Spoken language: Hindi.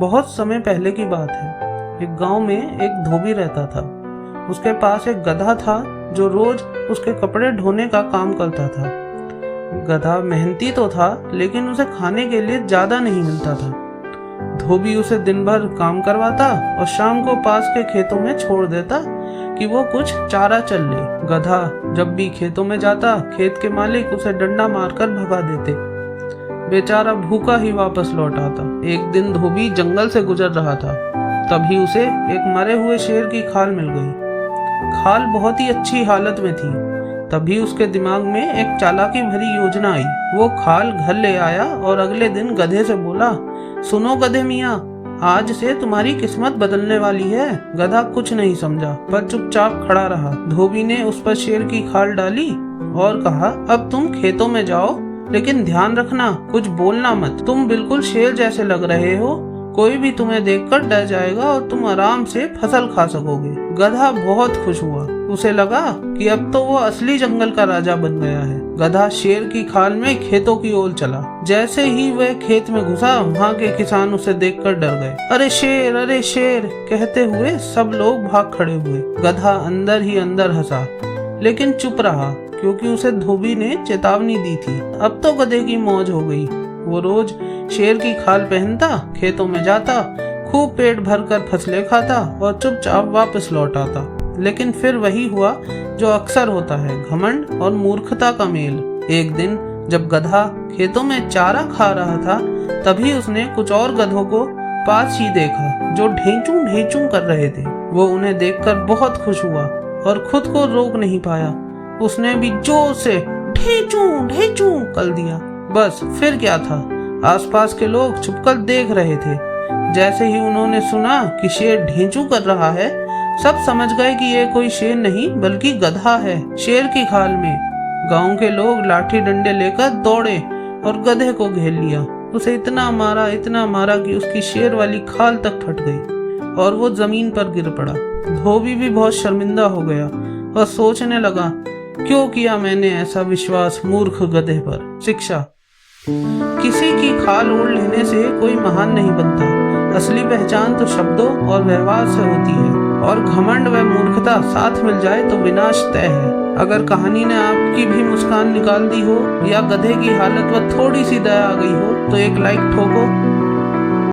बहुत समय पहले की बात है। एक गांव में एक धोबी रहता था। उसके पास एक गधा था जो रोज उसके कपड़े ढोने का काम करता था। गधा मेहनती तो था, लेकिन उसे खाने के लिए ज्यादा नहीं मिलता था। धोबी उसे दिन भर काम करवाता और शाम को पास के खेतों में छोड़ देता कि वो कुछ चारा चल ले। गधा जब भी खेतों में जाता, खेत के मालिक उसे डंडा मारकर भगा देते। बेचारा भूखा ही वापस लौट आता। एक दिन धोबी जंगल से गुजर रहा था, तभी उसे एक मरे हुए शेर की खाल मिल गई। खाल बहुत ही अच्छी हालत में थी। तभी उसके दिमाग में एक चालाकी भरी योजना आई। वो खाल घर ले आया और अगले दिन गधे से बोला, सुनो गधे मियाँ, आज से तुम्हारी किस्मत बदलने वाली है। गधा कुछ नहीं समझा पर चुपचाप खड़ा रहा। धोबी ने उस पर शेर की खाल डाली और कहा, अब तुम खेतों में जाओ, लेकिन ध्यान रखना, कुछ बोलना मत। तुम बिल्कुल शेर जैसे लग रहे हो, कोई भी तुम्हें देखकर डर जाएगा और तुम आराम से फसल खा सकोगे। गधा बहुत खुश हुआ। उसे लगा कि अब तो वो असली जंगल का राजा बन गया है। गधा शेर की खाल में खेतों की ओर चला। जैसे ही वह खेत में घुसा, वहाँ के किसान उसे देखकर डर गए। अरे शेर कहते हुए सब लोग भाग खड़े हुए। गधा अंदर ही अंदर हंसा, लेकिन चुप रहा, क्योंकि उसे धोबी ने चेतावनी दी थी। अब तो गधे की मौज हो गई। वो रोज शेर की खाल पहनता, खेतों में जाता, खूब पेट भरकर फसलें खाता और चुपचाप वापस लौट आता। लेकिन फिर वही हुआ जो अक्सर होता है, घमंड और मूर्खता का मेल। एक दिन जब गधा खेतों में चारा खा रहा था, तभी उसने कुछ और गधों को पास ही देखा जो ढेंचू कर रहे थे। वो उन्हें देखकर बहुत खुश हुआ और खुद को रोक नहीं पाया। उसने भी जोर से ढेंचू कर दिया। बस फिर क्या था, आसपास के लोग छुपकर देख रहे थे। जैसे ही उन्होंने सुना कि शेर ढेंचू कर रहा है, सब समझ गए कि ये कोई शेर नहीं बल्कि गधा है, शेर की खाल में। गांव के लोग लाठी डंडे लेकर दौड़े और गधे को घेर लिया। उसे इतना मारा कि उसकी शेर वाली खाल तक फट गई और वो जमीन पर गिर पड़ा। धोबी भी बहुत शर्मिंदा हो गया और सोचने लगा, क्यों किया मैंने ऐसा विश्वास मूर्ख गधे पर। शिक्षा: किसी की खाल ओढ़ लेने से कोई महान नहीं बनता। असली पहचान तो शब्दों और व्यवहार से होती है, और घमंड व मूर्खता साथ मिल जाए तो विनाश तय है। अगर कहानी ने आपकी भी मुस्कान निकाल दी हो या गधे की हालत पर थोड़ी सी दया आ गई हो, तो एक लाइक ठोको।